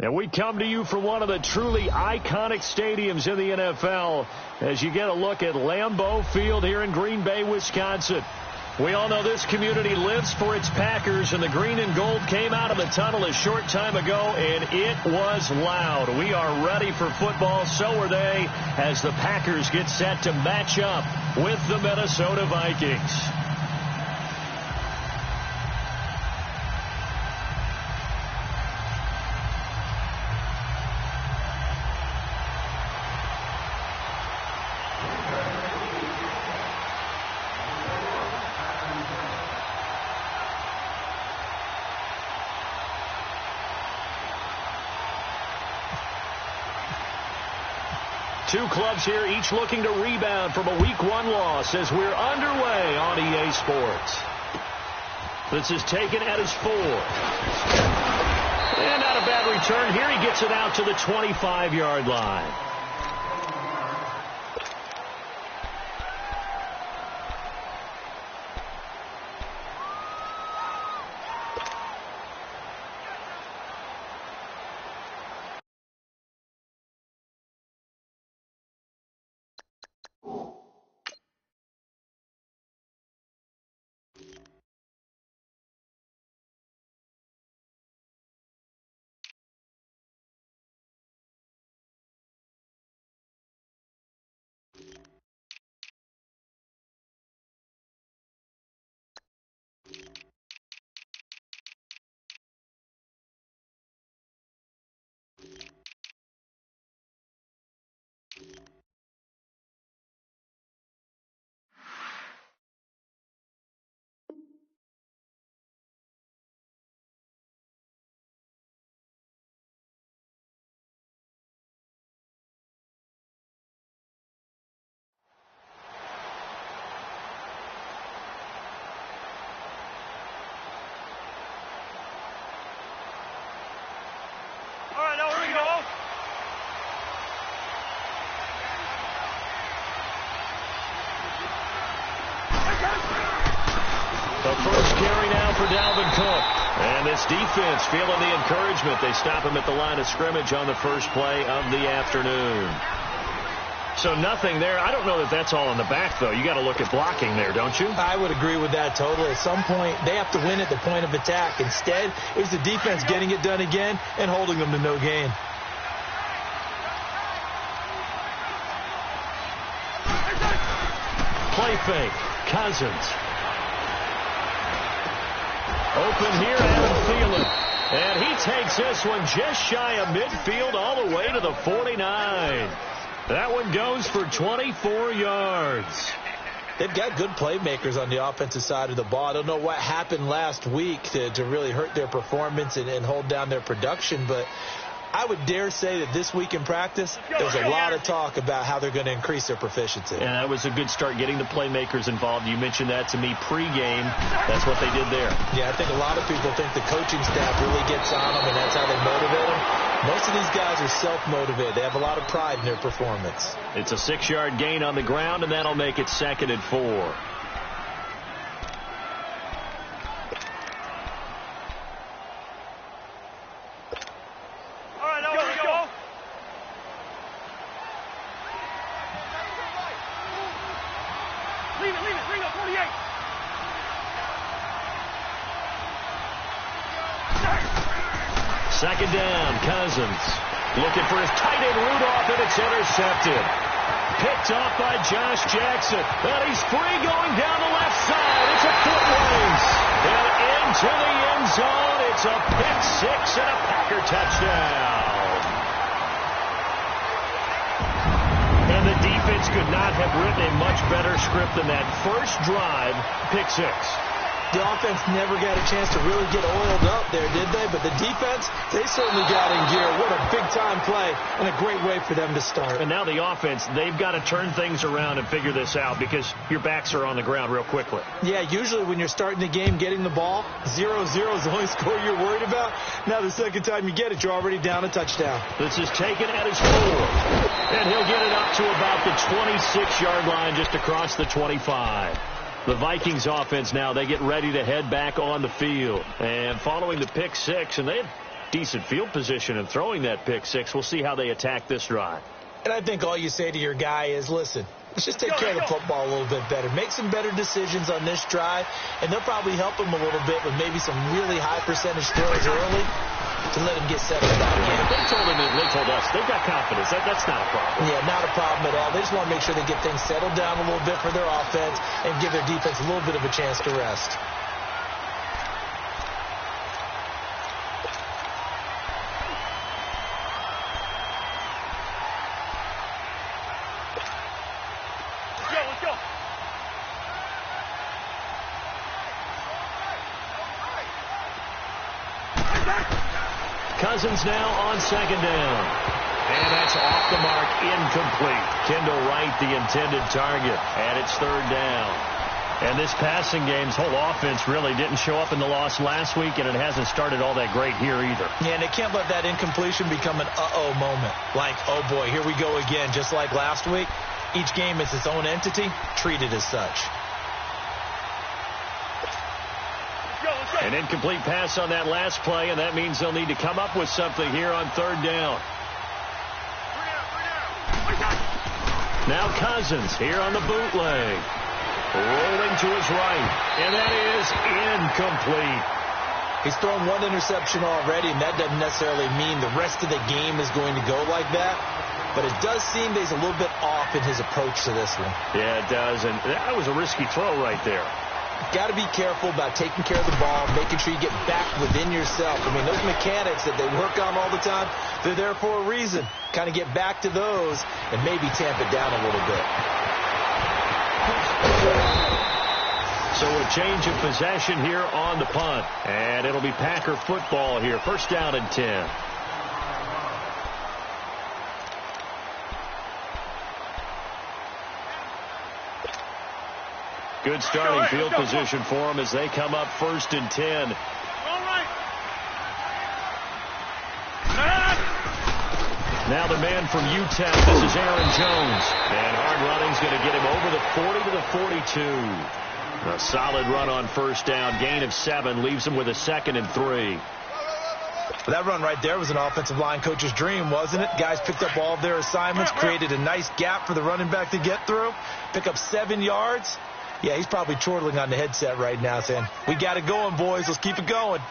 And we come to you from one of the truly iconic stadiums in the NFL as you get a look at Lambeau Field here in Green Bay, Wisconsin. We all know this community lives for its Packers, and the green and gold came out of the tunnel a short time ago, and it was loud. We are ready for football, so are they, as the Packers get set to match up with the Minnesota Vikings. Two clubs here, each looking to rebound from a Week 1 loss as we're underway on EA Sports. This is taken at his 4. And not a bad return here. He gets it out to the 25-yard line. The first carry now for Dalvin Cook. And this defense feeling the encouragement. They stop him at the line of scrimmage on the first play of the afternoon. So nothing there. I don't know that that's all in the back, though. You got to look at blocking there, don't you? I would agree with that totally. At some point, they have to win at the point of attack. Instead, it was the defense getting it done again and holding them to no gain. Play fake. Cousins. Open here, Adam Thielen. And he takes this one just shy of midfield all the way to the 49. That one goes for 24 yards. They've got good playmakers on the offensive side of the ball. I don't know what happened last week to really hurt their performance and hold down their production, but I would dare say that this week in practice, there's a lot of talk about how they're going to increase their proficiency. And that was a good start, getting the playmakers involved. You mentioned that to me pregame. That's what they did there. Yeah, I think a lot of people think the coaching staff really gets on them, and that's how they motivate them. Most of these guys are self-motivated. They have a lot of pride in their performance. It's a 6-yard gain on the ground, and that'll make it 2nd and 4. Second down, Cousins. Looking for his tight end, Rudolph, and it's intercepted. Picked off by Josh Jackson. And he's free going down the left side. It's a foot race. And into the end zone. It's a pick six and a Packer touchdown. And the defense could not have written a much better script than that. First drive, pick six. The offense never got a chance to really get oiled up there, did they? But the defense, they certainly got in gear. What a big-time play and a great way for them to start. And now the offense, they've got to turn things around and figure this out because your backs are on the ground real quickly. Yeah, usually when you're starting the game, getting the ball, 0-0 is the only score you're worried about. Now the second time you get it, you're already down a touchdown. This is taken at his 4. And he'll get it up to about the 26-yard line just across the 25. The Vikings offense now, they get ready to head back on the field. And following the pick six, and they have decent field position in throwing that pick six. We'll see how they attack this drive. And I think all you say to your guy is, listen, let's just take care of the football a little bit better. Make some better decisions on this drive, and they'll probably help him a little bit with maybe some really high percentage throws early to let him get settled back in. They told us they've got confidence. That's not a problem. Yeah, not a problem at all. They just want to make sure they get things settled down a little bit for their offense and give their defense a little bit of a chance to rest. Cousins now on second down. And that's off the mark, incomplete. Kendall Wright, the intended target. And it's third down. And this passing game's whole offense really didn't show up in the loss last week, and it hasn't started all that great here either. Yeah, and they can't let that incompletion become an uh-oh moment. Like, oh boy, here we go again, just like last week. Each game is its own entity, treated as such. An incomplete pass on that last play, and that means they'll need to come up with something here on third down. Now Cousins here on the bootleg. Rolling to his right, and that is incomplete. He's thrown one interception already, and that doesn't necessarily mean the rest of the game is going to go like that. But it does seem that he's a little bit off in his approach to this one. Yeah, it does, and that was a risky throw right there. Got to be careful about taking care of the ball, making sure you get back within yourself. I mean, those mechanics that they work on all the time, they're there for a reason. Kind of get back to those and maybe tamp it down a little bit. So a change of possession here on the punt. And it'll be Packer football here. First down and 10. Good starting field position for them as they come up first and 10. Now the man from UTEP, this is Aaron Jones. And hard running's going to get him over the 40 to the 42. A solid run on first down. Gain of 7 leaves him with a 2nd and 3. That run right there was an offensive line coach's dream, wasn't it? Guys picked up all of their assignments, created a nice gap for the running back to get through, pick up 7 yards. Yeah, he's probably chortling on the headset right now saying, we got it going, boys. Let's keep it going.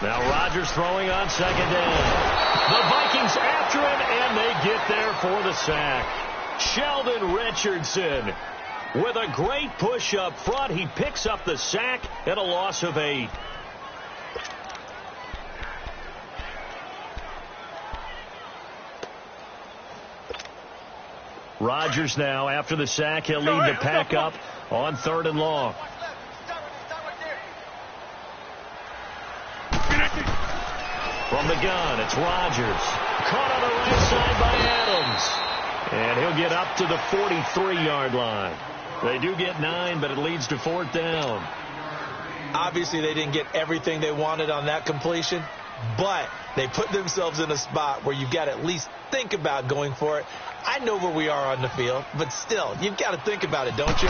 Now Rodgers throwing on second down. The Vikings after him, and they get there for the sack. Sheldon Richardson with a great push up front. He picks up the sack and a loss of 8. Rodgers now, after the sack, he'll lead the pack up on 3rd and long. From the gun, it's Rodgers. Caught on the right side by Adams. And he'll get up to the 43-yard line. They do get 9, but it leads to 4th down. Obviously, they didn't get everything they wanted on that completion, but they put themselves in a spot where you've got to at least think about going for it. I know where we are on the field, but still, you've got to think about it, don't you?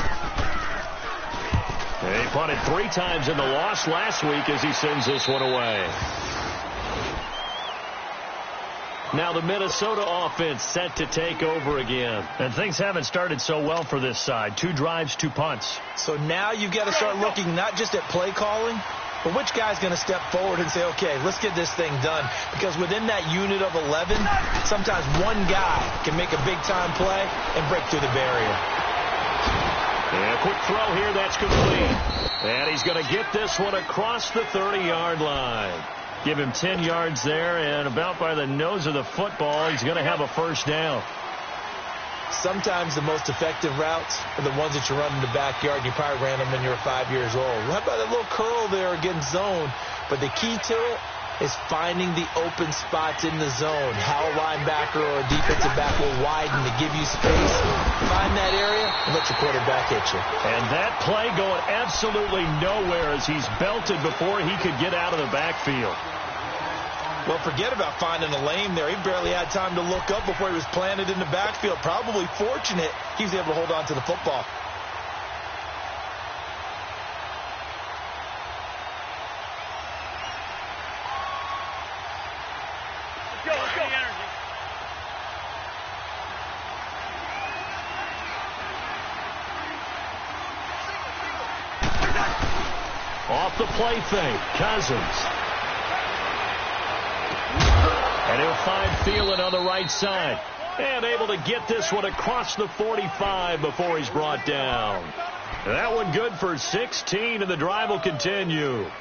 They punted 3 times in the loss last week as he sends this one away. Now the Minnesota offense set to take over again. And things haven't started so well for this side. 2 drives, 2 punts. So now you've got to start looking not just at play calling, but which guy's going to step forward and say, okay, let's get this thing done. Because within that unit of 11, sometimes one guy can make a big-time play and break through the barrier. And a quick throw here, that's complete. And he's going to get this one across the 30-yard line. Give him 10 yards there, and about by the nose of the football, he's going to have a first down. Sometimes the most effective routes are the ones that you run in the backyard. You probably ran them when you were 5 years old. How about that little curl there against zone? But the key to it is finding the open spots in the zone. How a linebacker or a defensive back will widen to give you space. Find that area and let your quarterback hit you. And that play going absolutely nowhere as he's belted before he could get out of the backfield. Well, forget about finding a lane there. He barely had time to look up before he was planted in the backfield. Probably fortunate he was able to hold on to the football. Off the play fake, Cousins. And he'll find Thielen on the right side. And able to get this one across the 45 before he's brought down. That one good for 16, and the drive will continue. Here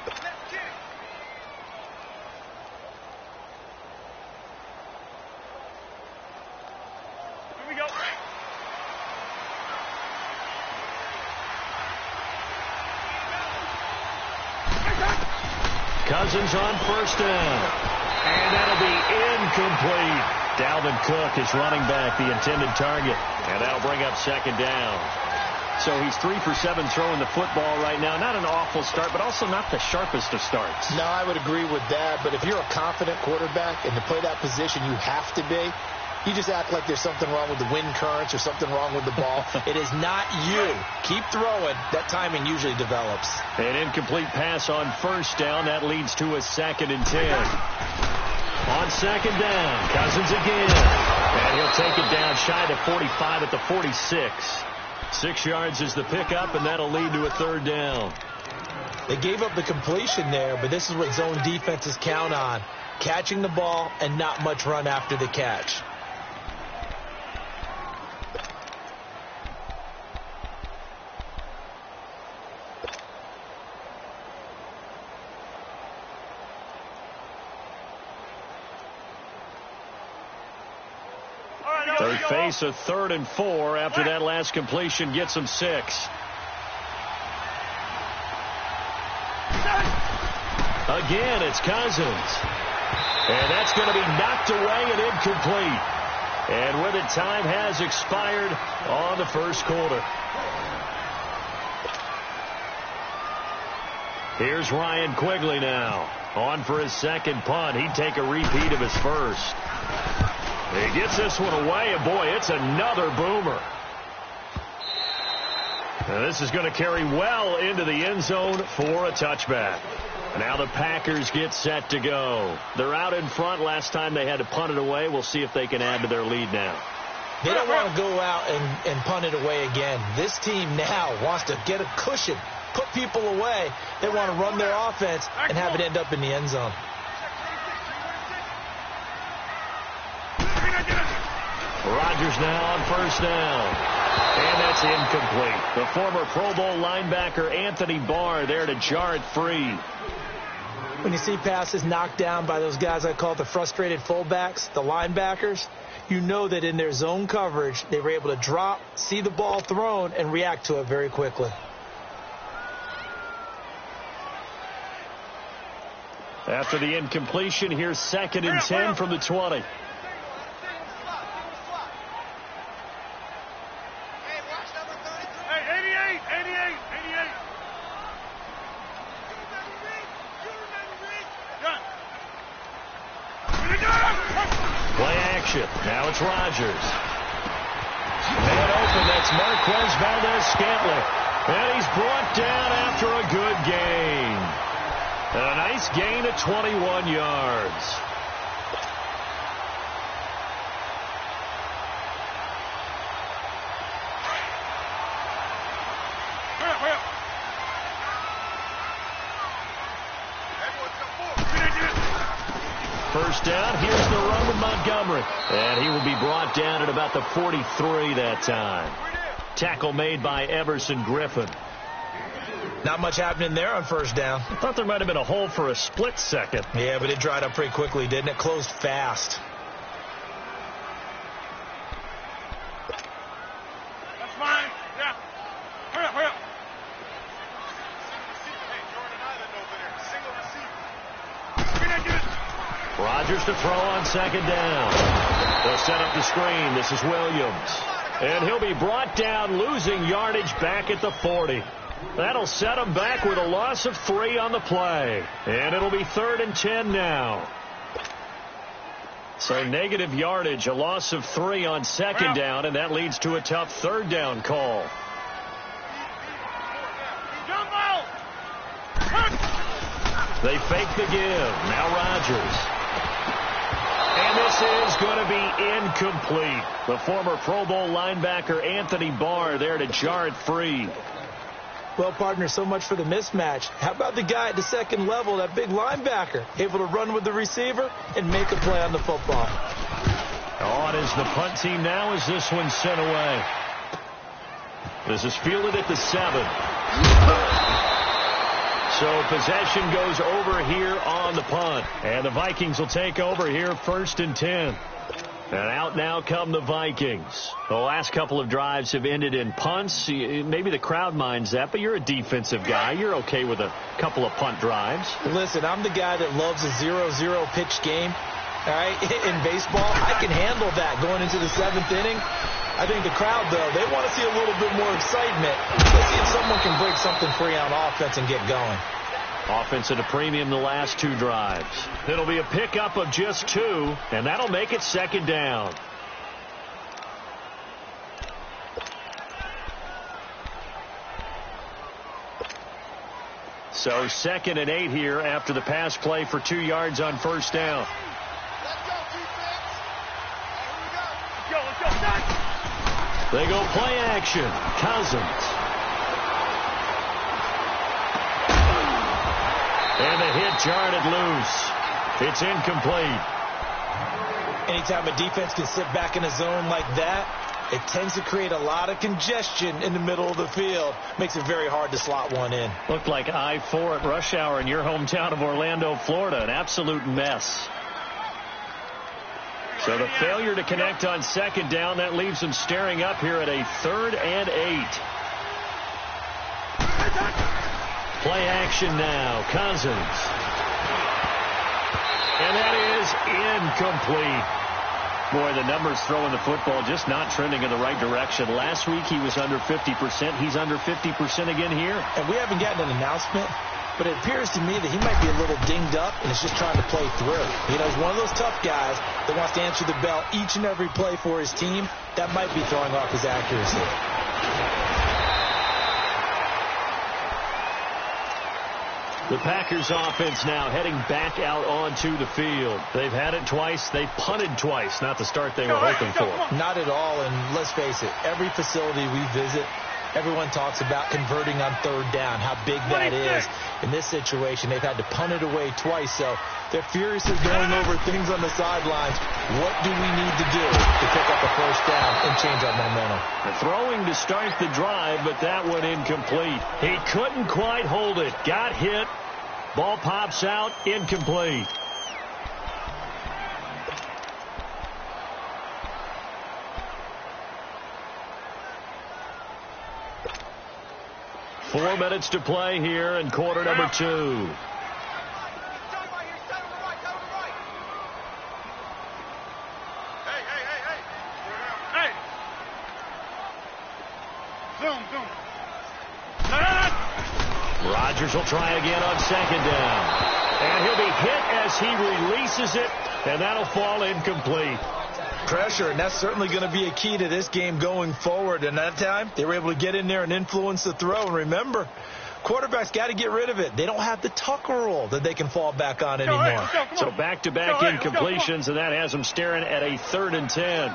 we go. Cousins on first down. And that'll be incomplete. Dalvin Cook is running back, the intended target. And that'll bring up second down. So he's 3 for 7 throwing the football right now. Not an awful start, but also not the sharpest of starts. No, I would agree with that. But if you're a confident quarterback and to play that position, you have to be. You just act like there's something wrong with the wind currents or something wrong with the ball. It is not you. Keep throwing. That timing usually develops. An incomplete pass on first down. That leads to a 2nd and 10. On second down, Cousins again. And he'll take it down shy to 45 at the 46. 6 yards is the pickup, and that'll lead to a 3rd down. They gave up the completion there, but this is what zone defenses count on. Catching the ball and not much run after the catch. They face a 3rd and 4 after that last completion gets them 6. Again, it's Cousins. And that's going to be knocked away and incomplete. And with it, time has expired on the first quarter. Here's Ryan Quigley now. On for his second punt. He'd take a repeat of his first. He gets this one away, and boy, it's another boomer. Now this is going to carry well into the end zone for a touchback. Now the Packers get set to go. They're out in front. Last time they had to punt it away. We'll see if they can add to their lead now. They don't want to go out and punt it away again. This team now wants to get a cushion, put people away. They want to run their offense and have it end up in the end zone. Rodgers now on first down. And that's incomplete. The former Pro Bowl linebacker Anthony Barr there to jar it free. When you see passes knocked down by those guys I call the frustrated fullbacks, the linebackers, you know that in their zone coverage, they were able to drop, see the ball thrown, and react to it very quickly. After the incompletion, here's 2nd and 10 from the 20. Play action. Now it's Rodgers. Man open. That's Marquez Valdez-Scantling. And he's brought down after a good gain. And a nice gain of 21 yards. First down, here's the run with Montgomery. And he will be brought down at about the 43 that time. Tackle made by Everson Griffin. Not much happening there on first down. I thought there might have been a hole for a split second. Yeah, but it dried up pretty quickly, didn't it? Closed fast. That's fine. Yeah. Hurry up, hurry up. Rodgers to throw on second down. They'll set up the screen. This is Williams. And he'll be brought down, losing yardage back at the 40. That'll set him back with a loss of 3 on the play. And it'll be 3rd and 10 now. So negative yardage, a loss of 3 on second down, and that leads to a tough third down call. They fake the give. Now Rodgers. And this is going to be incomplete. The former Pro Bowl linebacker Anthony Barr there to jar it free. Well, partner, so much for the mismatch. How about the guy at the second level, that big linebacker, able to run with the receiver and make a play on the football? On is the punt team now as this one's sent away. This is fielded at the 7. So possession goes over here on the punt. And the Vikings will take over here 1st and 10. And out now come the Vikings. The last couple of drives have ended in punts. Maybe the crowd minds that, but you're a defensive guy. You're okay with a couple of punt drives. Listen, I'm the guy that loves a 0-0 pitch game. All right, in baseball, I can handle that going into the 7th inning. I think the crowd, though, they want to see a little bit more excitement. Let's see if someone can break something free on offense and get going. Offense at a premium the last 2 drives. It'll be a pickup of just 2, and that'll make it 2nd down. So 2nd and 8 here after the pass play for 2 yards on 1st down. They go play action. Cousins. And the hit jarred it loose. It's incomplete. Anytime a defense can sit back in a zone like that, it tends to create a lot of congestion in the middle of the field. Makes it very hard to slot one in. Looked like I-4 at rush hour in your hometown of Orlando, Florida. An absolute mess. So the failure to connect on 2nd down, that leaves them staring up here at a 3rd and 8. Play action now. Cousins. And that is incomplete. Boy, the numbers throwing the football just not trending in the right direction. Last week he was under 50%. He's under 50% again here. And we haven't gotten an announcement, but it appears to me that he might be a little dinged up and is just trying to play through. You know, he's one of those tough guys that wants to answer the bell each and every play for his team. That might be throwing off his accuracy. The Packers offense now heading back out onto the field. They've had it twice. They've punted twice. Not the start they were hoping for. Not at all, and let's face it, every facility we visit, everyone talks about converting on 3rd down, how big that is. In this situation, they've had to punt it away twice, so they're furiously going over things on the sidelines. What do we need to do to pick up a 1st down and change our momentum? They're throwing to start the drive, but that one incomplete. He couldn't quite hold it. Got hit. Ball pops out. Incomplete. Four minutes to play here in quarter number 2. Rodgers will try again on 2nd down. And he'll be hit as he releases it, and that'll fall incomplete. Pressure, and that's certainly going to be a key to this game going forward. And that time, they were able to get in there and influence the throw. And remember, quarterbacks got to get rid of it. They don't have the tuck rule that they can fall back on anymore. So back-to-back incompletions, and that has them staring at a 3rd and 10.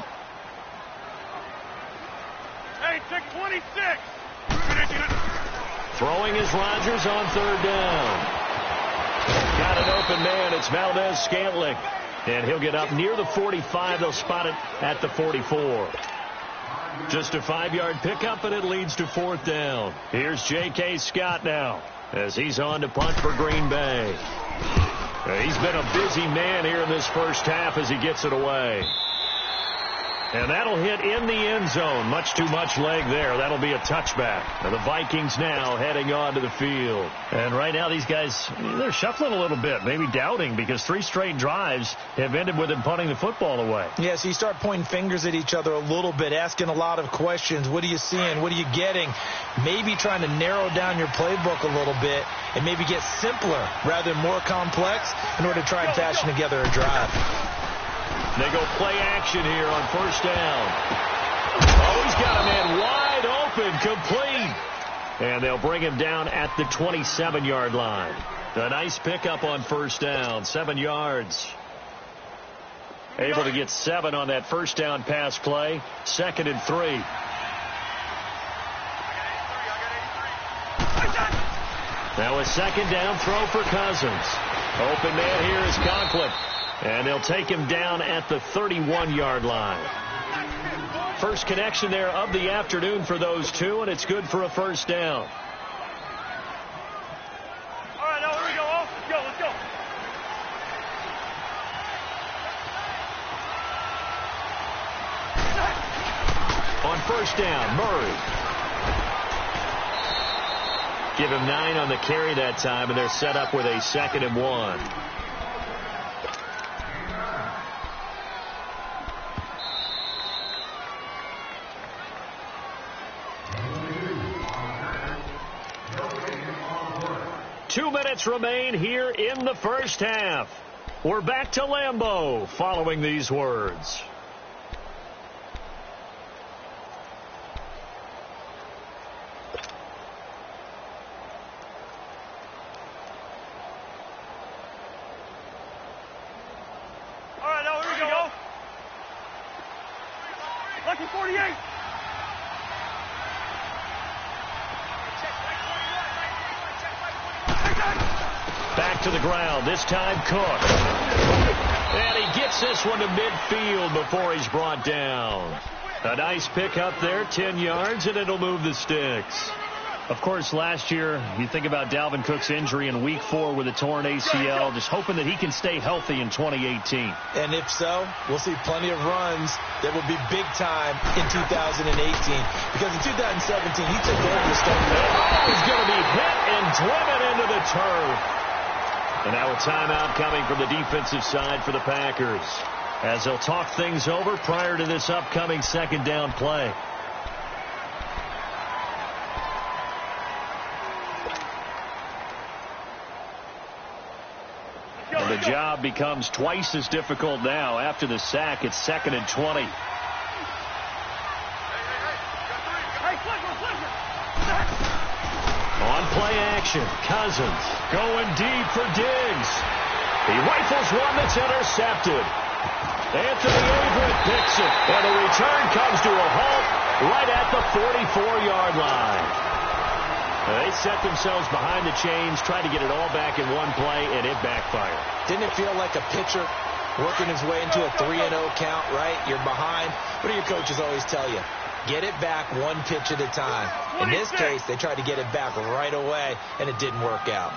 Hey, take 26. Throwing is Rodgers on 3rd down. Got an open man. It's Valdez-Scantling. And he'll get up near the 45. They'll spot it at the 44. Just a 5-yard pickup, and it leads to 4th down. Here's J.K. Scott now as he's on to punt for Green Bay. He's been a busy man here in this first half as he gets it away. And that'll hit in the end zone. Much too much leg there. That'll be a touchback. And the Vikings now heading on to the field. And right now these guys, they're shuffling a little bit, maybe doubting, because 3 straight drives have ended with them punting the football away. Yeah, so you start pointing fingers at each other a little bit, asking a lot of questions. What are you seeing? What are you getting? Maybe trying to narrow down your playbook a little bit and maybe get simpler rather than more complex in order to try and fashion together a drive. They go play action here on first down. Oh, he's got a man wide open, complete. And they'll bring him down at the 27-yard line. A nice pickup on first down, 7 yards. Able to get 7 on that first down pass play. 2nd and 3. Now a 2nd down throw for Cousins. Open man here is Conklin. And they'll take him down at the 31-yard line. First connection there of the afternoon for those two, and it's good for a first down. All right, now here we go. Let's go. On first down, Murray. Give him 9 on the carry that time, and they're set up with a 2nd and 1. Two minutes remain here in the first half. We're back to Lambeau following these words. All right, now here we go. Lucky 48. Back to the ground, this time Cook. And he gets this one to midfield before he's brought down. A nice pickup there, 10 yards, and it'll move the sticks. Of course, last year, you think about Dalvin Cook's injury in Week 4 with a torn ACL, just hoping that he can stay healthy in 2018. And if so, we'll see plenty of runs that will be big time in 2018. Because in 2017, he took over the starting. Oh, he's going to be hit and driven into the turf. And now a timeout coming from the defensive side for the Packers, as they'll talk things over prior to this upcoming 2nd down play. And the job becomes twice as difficult now. After the sack, it's 2nd and 20. On play action, Cousins going deep for Diggs. He rifles one that's intercepted. Anthony Averett picks it, and the return comes to a halt right at the 44-yard line. They set themselves behind the chains, tried to get it all back in one play, and it backfired. Didn't it feel like a pitcher working his way into a 3-0 count, right? You're behind. What do your coaches always tell you? Get it back one pitch at a time. In this case, they tried to get it back right away, and it didn't work out.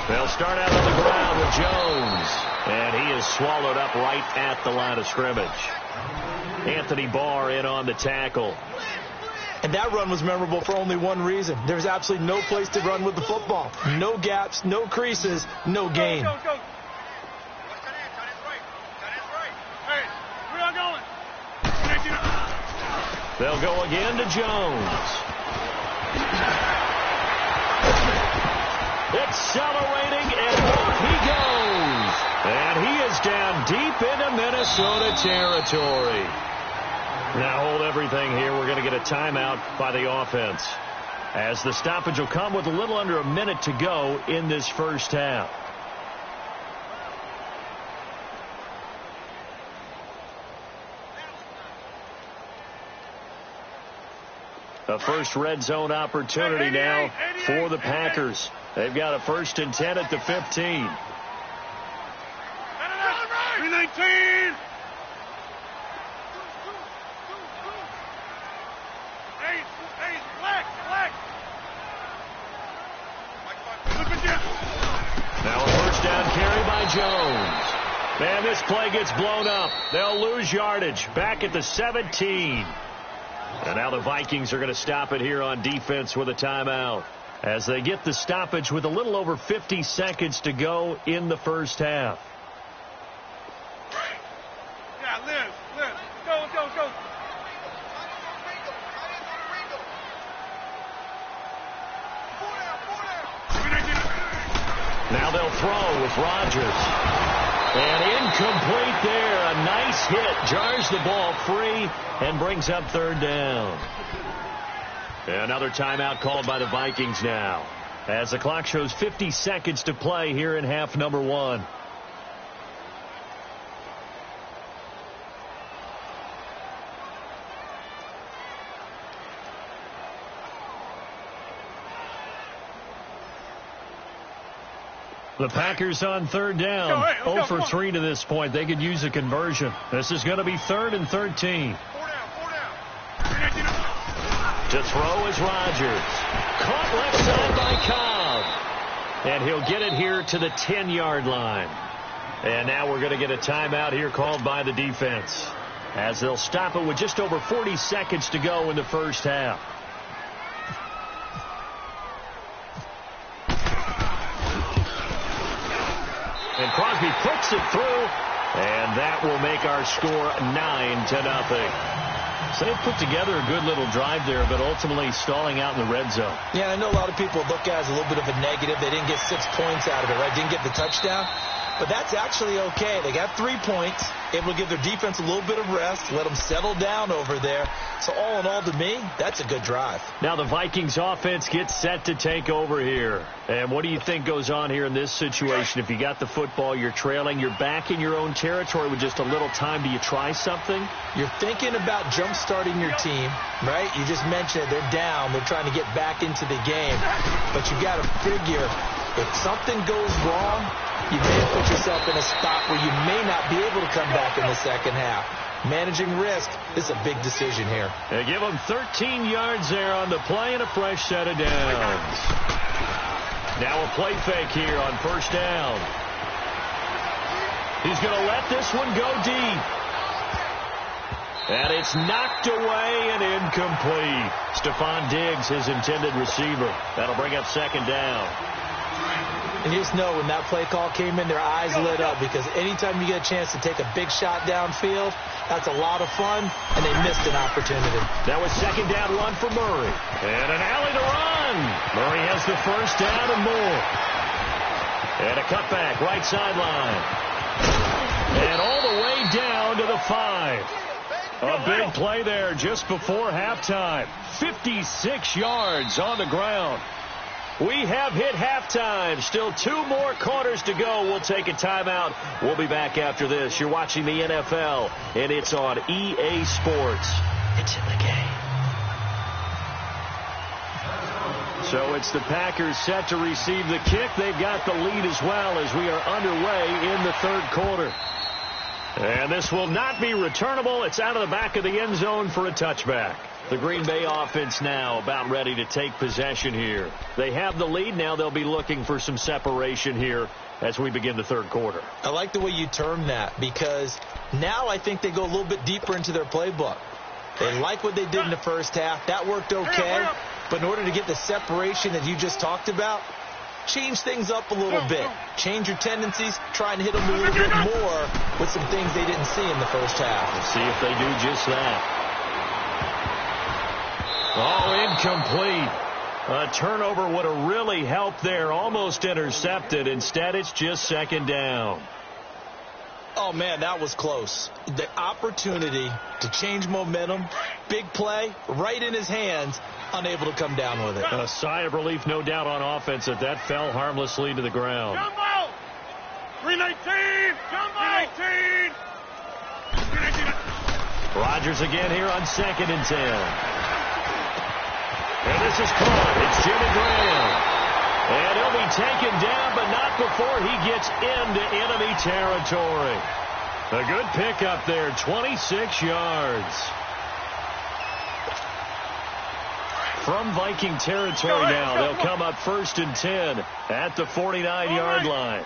They'll start out on the ground with Jones, and he is swallowed up right at the line of scrimmage. Anthony Barr in on the tackle. And that run was memorable for only one reason. There's absolutely no place to run with the football. No gaps, no creases, no gain. Go. Hey, where are you going? They'll go again to Jones. Accelerating, and off he goes. And he is down deep into Minnesota territory. Now hold everything here. We're going to get a timeout by the offense, as the stoppage will come with a little under a minute to go in this first half. A first red zone opportunity now for the Packers. They've got a 1st and 10 at the 15. 319. Hey, black. Now a first down carry by Jones. Man, this play gets blown up. They'll lose yardage back at the 17. And now the Vikings are going to stop it here on defense with a timeout, as they get the stoppage with a little over 50 seconds to go in the first half. Yeah, Liz. Go. Now they'll throw with Rodgers. And incomplete there. A nice hit. Jars the ball free and brings up third down. Another timeout called by the Vikings now, as the clock shows 50 seconds to play here in half number 1. The Packers on third down. 0 for 3 to this point. They could use a conversion. This is going to be 3rd and 13. To throw is Rodgers. Caught left side by Cobb. And he'll get it here to the 10-yard line. And now we're going to get a timeout here called by the defense, as they'll stop it with just over 40 seconds to go in the first half. And Crosby puts it through, and that will make our score 9-0. So they've put together a good little drive there, but ultimately stalling out in the red zone. Yeah, I know a lot of people look at it as a little bit of a negative. They didn't get 6 points out of it, right? Didn't get the touchdown. But that's actually okay. They got 3 points, able to give their defense a little bit of rest, let them settle down over there. So all in all, to me, that's a good drive. Now the Vikings offense gets set to take over here. And what do you think goes on here in this situation? If you got the football, you're trailing, you're back in your own territory with just a little time. Do you try something? You're thinking about jump-starting your team, right? You just mentioned it. They're down. They're trying to get back into the game. But you got to figure, if something goes wrong, you may have put yourself in a spot where you may not be able to come back in the second half. Managing risk is a big decision here. They give them 13 yards there on the play and a fresh set of downs. Now a play fake here on first down. He's going to let this one go deep. And it's knocked away and incomplete. Stephon Diggs, his intended receiver. That'll bring up second down. And you just know when that play call came in, their eyes lit up, because anytime you get a chance to take a big shot downfield, that's a lot of fun, and they missed an opportunity. That was second down run for Murray. And an alley to run. Murray has the first down and more. And a cutback, right sideline. And all the way down to the 5. A big play there just before halftime. 56 yards on the ground. We have hit halftime. Still 2 more quarters to go. We'll take a timeout. We'll be back after this. You're watching the NFL, and it's on EA Sports. It's in the game. So it's the Packers set to receive the kick. They've got the lead as well as we are underway in the third quarter. And this will not be returnable. It's out of the back of the end zone for a touchback. The Green Bay offense now about ready to take possession here. They have the lead. Now they'll be looking for some separation here as we begin the third quarter. I like the way you term that, because now I think they go a little bit deeper into their playbook. They like what they did in the first half. That worked okay. But in order to get the separation that you just talked about, change things up a little bit. Change your tendencies. Try and hit them a little bit more with some things they didn't see in the first half. Let's see if they do just that. Oh, incomplete. A turnover would have really helped there. Almost intercepted. Instead, it's just second down. Oh, man, that was close. The opportunity to change momentum, big play, right in his hands, unable to come down with it. A sigh of relief, no doubt, on offense that fell harmlessly to the ground. Jumbo! 319! Jumbo! 319! Rodgers again here on 2nd and 10. And this is caught. It's Jimmy Graham. And he'll be taken down, but not before he gets into enemy territory. A good pickup there, 26 yards. From Viking territory now, they'll come up 1st and 10 at the 49-yard line.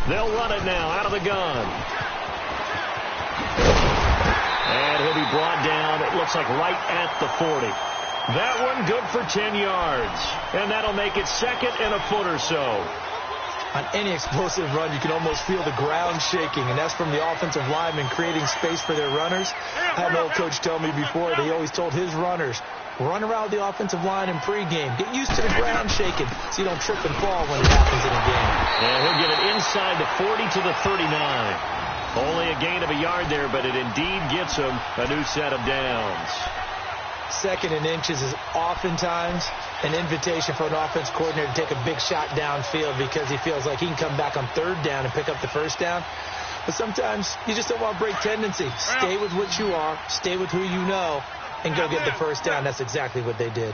They'll run it now out of the gun. And he'll be brought down, it looks like right at the 40. That one good for 10 yards. And that'll make it 2nd and a foot or so. On any explosive run, you can almost feel the ground shaking, and that's from the offensive linemen creating space for their runners. I had an old coach tell me before that he always told his runners, run around the offensive line in pregame. Get used to the ground shaking so you don't trip and fall when it happens in a game. And he'll get it inside the 40 to the 39. Only a gain of a yard there, but it indeed gets him a new set of downs. 2nd and inches is oftentimes an invitation for an offense coordinator to take a big shot downfield because he feels like he can come back on 3rd down and pick up the 1st down. But sometimes you just don't want to break tendency. Stay with what you are, stay with who you know, and go get the 1st down. That's exactly what they did.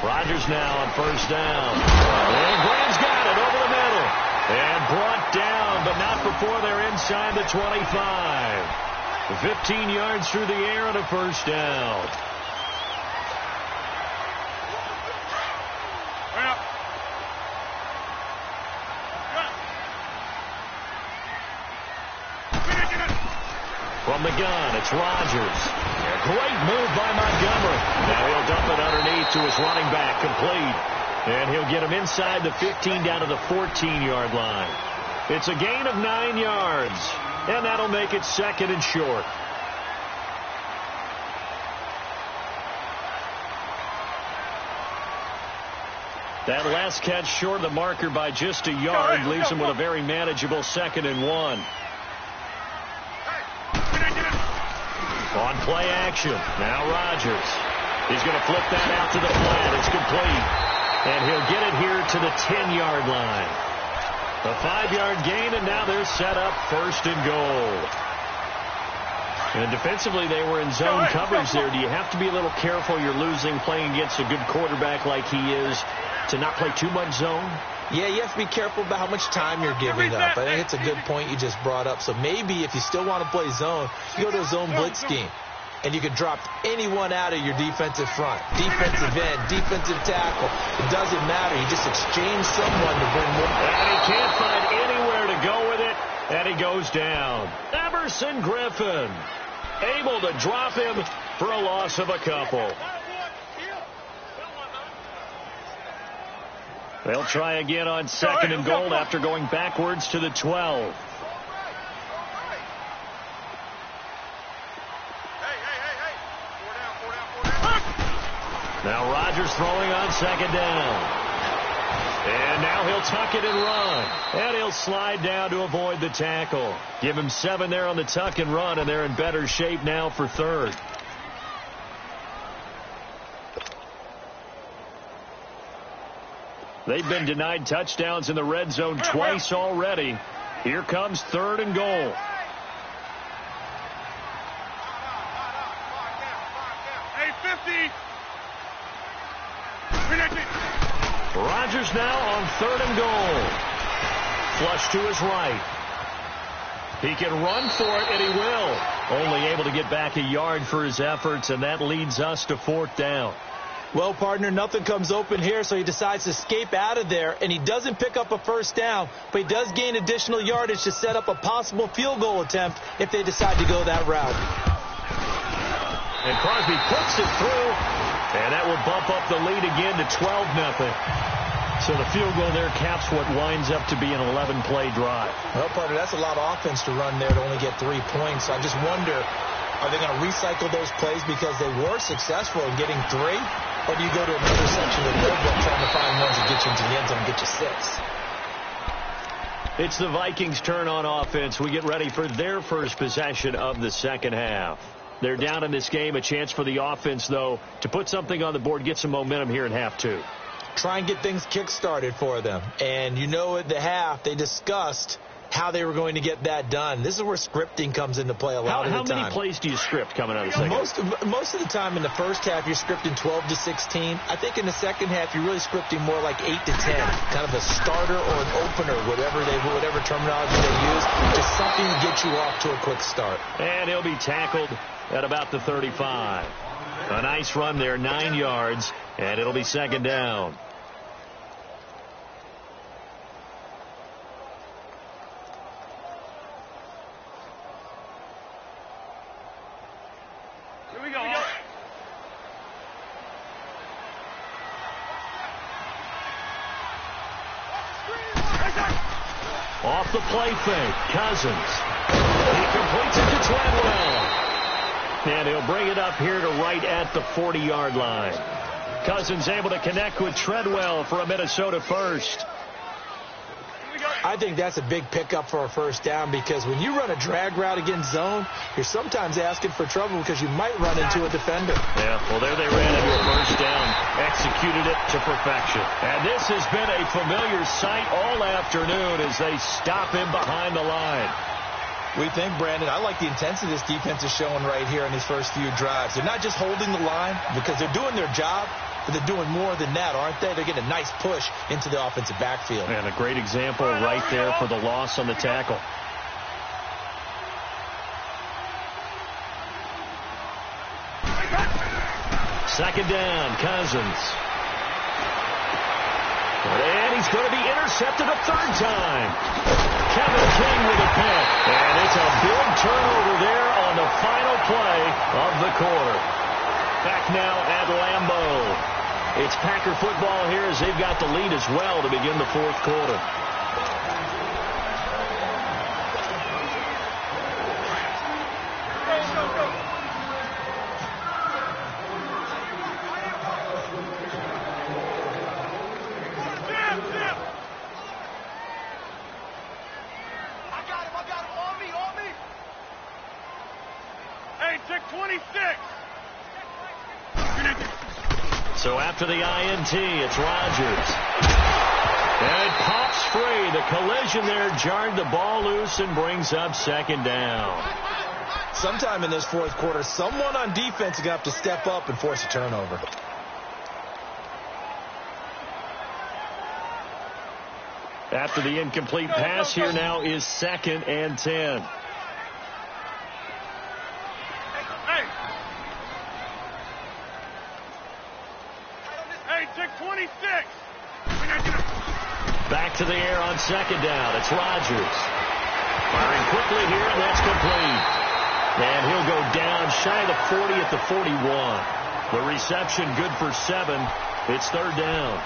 Rodgers now on 1st down. And Graham's got it over the middle. And brought down, but not before they're inside the 25. 15 yards through the air and a 1st down. From the gun, it's Rodgers. A great move by Montgomery. Now he'll dump it underneath to his running back, complete. And he'll get him inside the 15 down to the 14-yard line. It's a gain of 9 yards, and that'll make it 2nd and short. That last catch short of the marker by just a yard leaves him with a very manageable 2nd and 1. On play action, now Rodgers. He's going to flip that out to the flat. It's complete. And he'll get it here to the 10-yard line. A 5-yard gain, and now they're set up 1st and goal. And defensively, they were in zone coverage there. Do you have to be a little careful? You're losing playing against a good quarterback like he is to not play too much zone? Yeah, you have to be careful about how much time you're giving up. I think it's a good point you just brought up. So maybe if you still want to play zone, you go to a zone blitz scheme. And you can drop anyone out of your defensive front. Defensive end, defensive tackle. It doesn't matter. You just exchange someone to bring more. And he can't find anywhere to go with it. And he goes down. Emerson Griffin able to drop him for a loss of a couple. They'll try again on 2nd and goal after going backwards to the 12. Now Rodgers throwing on 2nd down. And now he'll tuck it and run. And he'll slide down to avoid the tackle. Give him 7 there on the tuck and run, and they're in better shape now for 3rd. They've been denied touchdowns in the red zone twice already. Here comes 3rd and goal. Rodgers now on 3rd and goal. Flush to his right. He can run for it, and he will. Only able to get back a yard for his efforts, and that leads us to 4th down. Well, partner, nothing comes open here, so he decides to escape out of there, and he doesn't pick up a 1st down, but he does gain additional yardage to set up a possible field goal attempt if they decide to go that route. And Crosby puts it through, and that will bump up the lead again to 12-0. So the field goal there caps what winds up to be an 11-play drive. Well, partner, that's a lot of offense to run there to only get 3 points. So I just wonder, are they going to recycle those plays because they were successful in getting 3? Or do you go to another section of the playbook trying to find ones that get you into the end zone and get you 6? It's the Vikings' turn on offense. We get ready for their first possession of the 2nd half. They're down in this game. A chance for the offense, though, to put something on the board, get some momentum here in half 2. Try and get things kick-started for them. And you know at the half, they discussed how they were going to get that done. This is where scripting comes into play a lot of the time. How many plays do you script coming out of the second? Most of the time in the first half, you're scripting 12 to 16. I think in the second half, you're really scripting more like 8 to 10. Kind of a starter or an opener, whatever terminology they use. Just something to get you off to a quick start. And he'll be tackled at about the 35. A nice run there, 9 yards, and it'll be 2nd down. Here we go. Off the play fake, Cousins. He completes it to Treadwell. And he'll bring it up here to right at the 40-yard line. Cousins able to connect with Treadwell for a Minnesota first. I think that's a big pickup for a first down, because when you run a drag route against zone, you're sometimes asking for trouble because you might run into a defender. Yeah, well, there they ran into a first down, executed it to perfection. And this has been a familiar sight all afternoon as they stop him behind the line. We think, Brandon, I like the intensity this defense is showing right here in these first few drives. They're not just holding the line because they're doing their job, but they're doing more than that, aren't they? They're getting a nice push into the offensive backfield. And a great example right there for the loss on the tackle. Second down, Cousins. And he's going to be intercepted a third time. Kevin King with a pick. And it's a big turnover there on the final play of the quarter. Back now at Lambeau. It's Packer football here as they've got the lead as well to begin the fourth quarter. So after the INT, it's Rodgers. And it pops free. The collision there jarred the ball loose and brings up second down. Sometime in this fourth quarter, someone on defense is going to have to step up and force a turnover. After the incomplete pass, here now is 2nd and 10. Back to the air on second down. It's Rodgers. Firing quickly here, and that's complete. And he'll go down shy of the 40 at the 41. The reception good for 7. It's third down.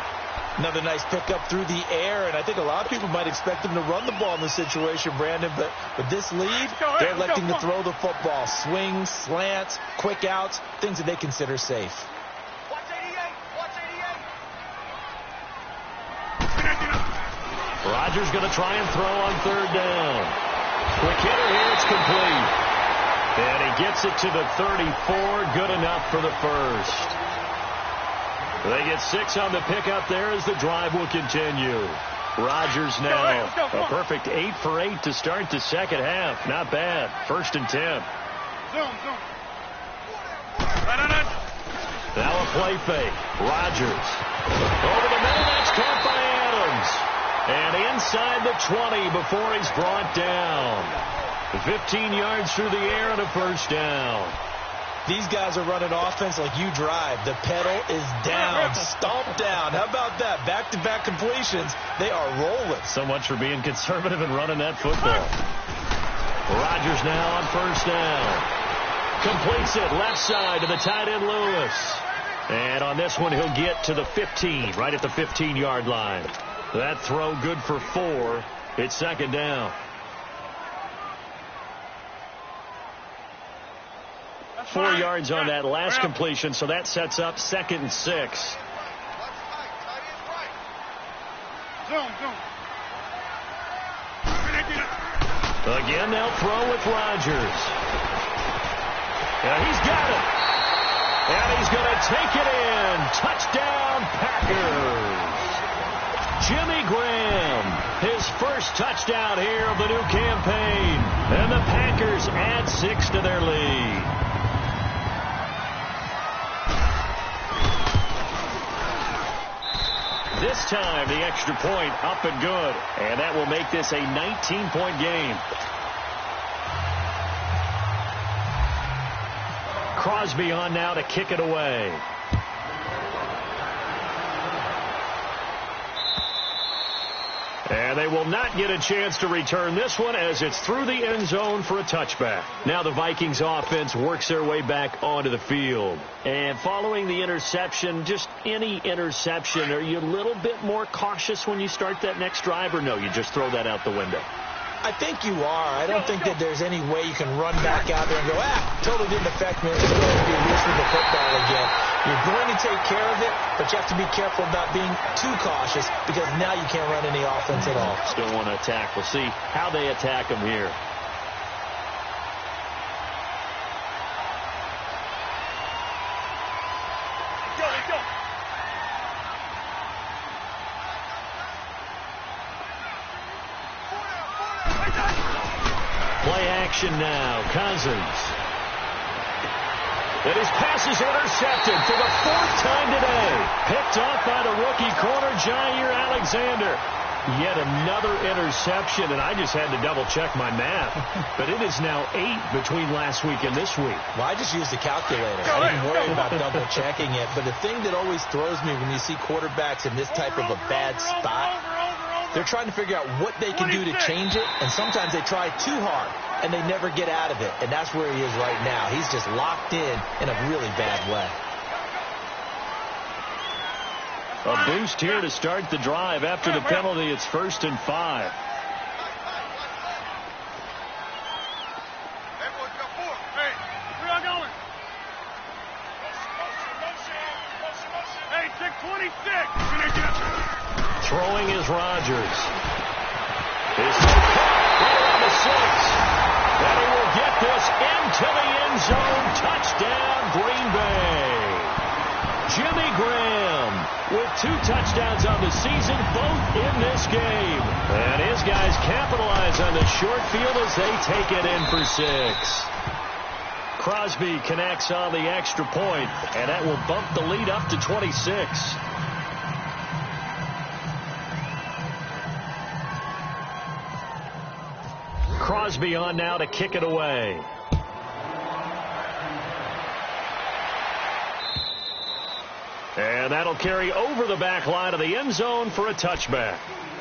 Another nice pickup through the air, and I think a lot of people might expect him to run the ball in this situation, Brandon, but with this lead, they're electing to throw the football. Swings, slants, quick outs, things that they consider safe. Rodgers going to try and throw on third down. Quick hitter here, it's complete. And he gets it to the 34, good enough for the first. They get 6 on the pickup there as the drive will continue. Rodgers now, a perfect 8 for 8 to start the second half. Not bad. 1st and 10. Now a play fake. Rodgers. Over the middle, that's caught by Adams. And inside the 20 before he's brought down. 15 yards through the air and a first down. These guys are running offense like you drive. The pedal is down, stomped down. How about that? Back-to-back completions. They are rolling. So much for being conservative and running that football. Rodgers now on first down. Completes it left side to the tight end Lewis. And on this one, he'll get to the 15, right at the 15-yard line. That throw good for 4. It's second down. 4 yards on that last completion, so that sets up 2nd and 6. Again, they'll throw with Rodgers. Yeah, he's got it. And he's going to take it in. Touchdown, Packers. Jimmy Graham, his first touchdown here of the new campaign. And the Packers add 6 to their lead. This time, the extra point up and good. And that will make this a 19-point game. Crosby on now to kick it away. And they will not get a chance to return this one as it's through the end zone for a touchback. Now the Vikings offense works their way back onto the field. And following the interception, just any interception, are you a little bit more cautious when you start that next drive, or no, you just throw that out the window? I think you are. I don't think that there's any way you can run back out there and go, totally didn't affect me. Let's just go ahead and be loose with the football again. You're going to take care of it, but you have to be careful about being too cautious because now you can't run any offense at all. Still want to attack. We'll see how they attack them here. Play action now. Cousins. And his pass is intercepted for the 4th time today. Picked off by the rookie corner, Jair Alexander. Yet another interception, and I just had to double-check my math. But it is now 8 between last week and this week. Well, I just used the calculator. I didn't worry about double-checking it. But the thing that always throws me when you see quarterbacks in this type of a bad spot, they're trying to figure out what they can do to change it, and sometimes they try too hard, and they never get out of it. And that's where he is right now. He's just locked in a really bad way. A boost here to start the drive. After the penalty, it's 1st and 5. Hey, 626. Throwing is Rodgers. His right around the 6. And he will get this into the end zone. Touchdown, Green Bay. Jimmy Graham with 2 touchdowns on the season, both in this game. And his guys capitalize on the short field as they take it in for 6. Crosby connects on the extra point, and that will bump the lead up to 26. Crosby on now to kick it away. And that'll carry over the back line of the end zone for a touchback.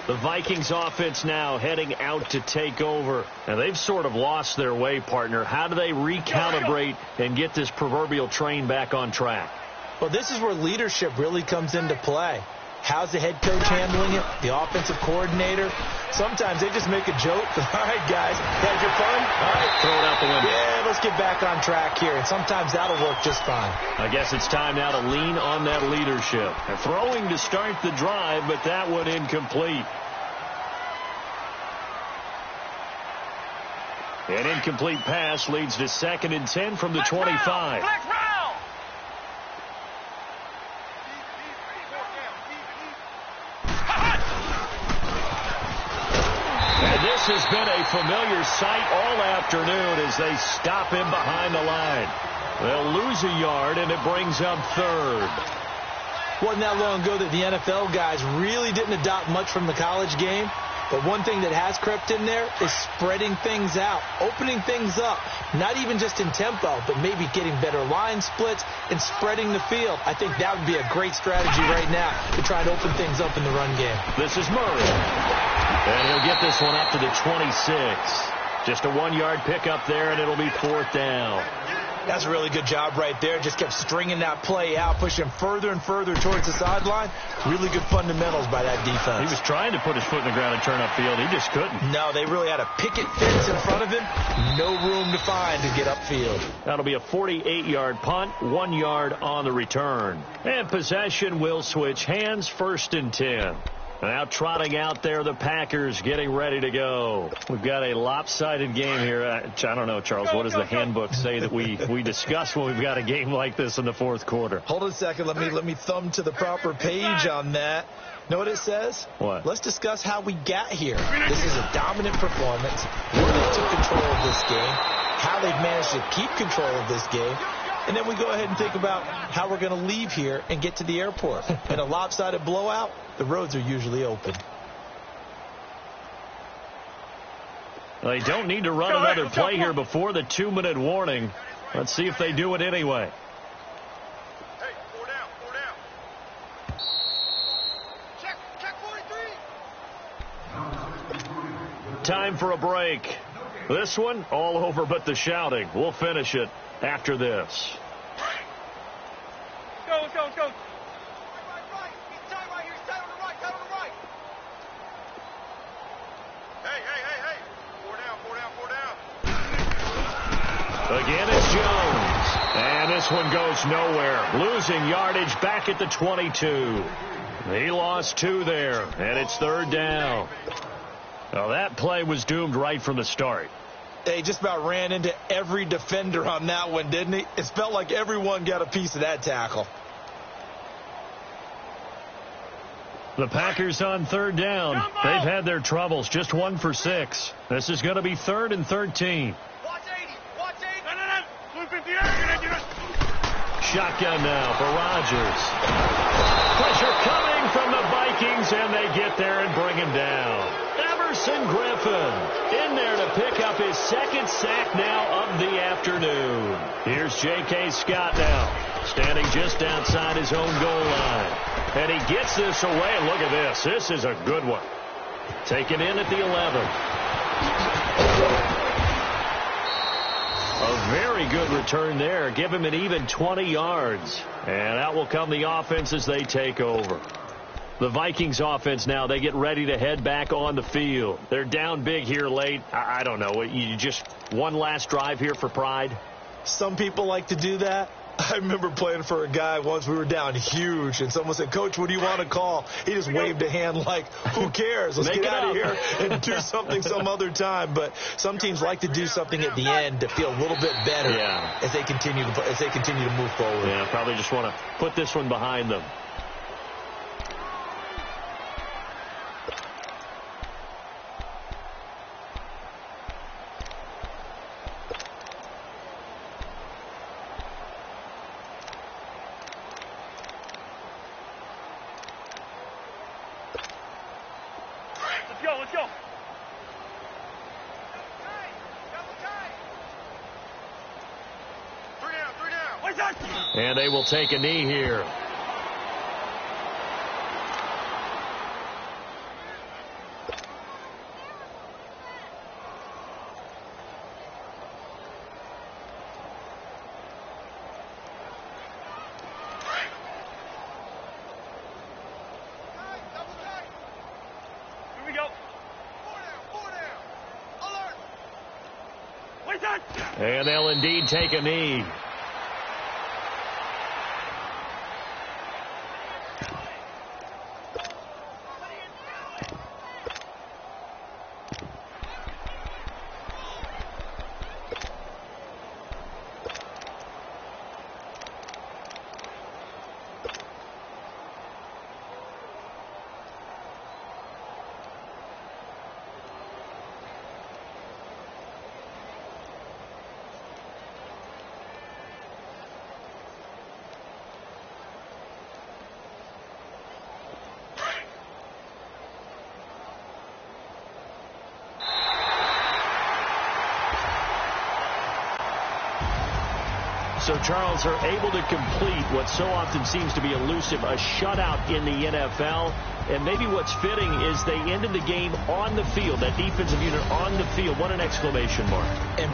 The Vikings offense now heading out to take over. And they've sort of lost their way, partner. How do they recalibrate and get this proverbial train back on track? Well, this is where leadership really comes into play. How's the head coach handling it? The offensive coordinator? Sometimes they just make a joke. All right, guys, had your fun? All right, throw it out the window. Yeah, let's get back on track here. And sometimes that'll work just fine. I guess it's time now to lean on that leadership. They're throwing to start the drive, but that one incomplete. An incomplete pass leads to 2nd and 10 from the 25. This has been a familiar sight all afternoon as they stop him behind the line. They'll lose a yard, and it brings up 3rd. Wasn't that long ago that the NFL guys really didn't adopt much from the college game. But one thing that has crept in there is spreading things out, opening things up, not even just in tempo, but maybe getting better line splits and spreading the field. I think that would be a great strategy right now to try and open things up in the run game. This is Murray. And he'll get this one up to the 26. Just a 1-yard pickup there, and it'll be 4th down. That's a really good job right there. Just kept stringing that play out, pushing further and further towards the sideline. Really good fundamentals by that defense. He was trying to put his foot in the ground and turn upfield. He just couldn't. No, they really had a picket fence in front of him. No room to find to get upfield. That'll be a 48-yard punt, 1 yard on the return. And possession will switch hands, 1st and 10. Now trotting out there, the Packers getting ready to go. We've got a lopsided game here. I don't know, Charles, what does the handbook say that we discuss when we've got a game like this in the 4th quarter? Hold on a second. Let me thumb to the proper page on that. Know what it says? What? Let's discuss how we got here. This is a dominant performance. Where they took control of this game. How they've managed to keep control of this game. And then we go ahead and think about how we're going to leave here and get to the airport. In a lopsided blowout, the roads are usually open. They don't need to run another play here before the 2-minute warning. Let's see if they do it anyway. Hey, 4 down, 4 down. Check 43. Time for a break. This one, all over but the shouting. We'll finish it after this. Let's go. Right. He's tight right here. He's tight on the right. Tight on the right. Hey. 4 down. Again, it's Jones. And this one goes nowhere. Losing yardage back at the 22. He lost 2 there, and it's 3rd down. Well, that play was doomed right from the start. They just about ran into every defender on that one, didn't he? It felt like everyone got a piece of that tackle. The Packers on 3rd down. They've had their troubles, just 1 for 6. This is going to be 3rd and 13. Watch 80. Watch 80. No. Blue 58. Shotgun now for Rodgers. Pressure coming from the Vikings, and they get there and bring him down. Everson Griffin in there to pick up his 2nd sack now of the afternoon. Here's J.K. Scott now, standing just outside his own goal line. And he gets this away. Look at this. This is a good one. Taken in at the 11. A very good return there. Give him an even 20 yards. And out will come the offense as they take over. The Vikings offense now, they get ready to head back on the field. They're down big here late. I don't know. You just one last drive here for pride? Some people like to do that. I remember playing for a guy once. We were down huge, and someone said, "Coach, what do you want to call?" He just waved a hand like, who cares? Let's get out of here and do something some other time. But some teams like to do something at the end to feel a little bit better as they continue to move forward. Yeah, probably just want to put this one behind them. Let's go. 3 down. And they will take a knee here. Here we go. 4 down. Alert. And they'll indeed take a knee. So, Charles, are able to complete what so often seems to be elusive, a shutout in the NFL. And maybe what's fitting is they ended the game on the field, that defensive unit on the field. What an exclamation mark. And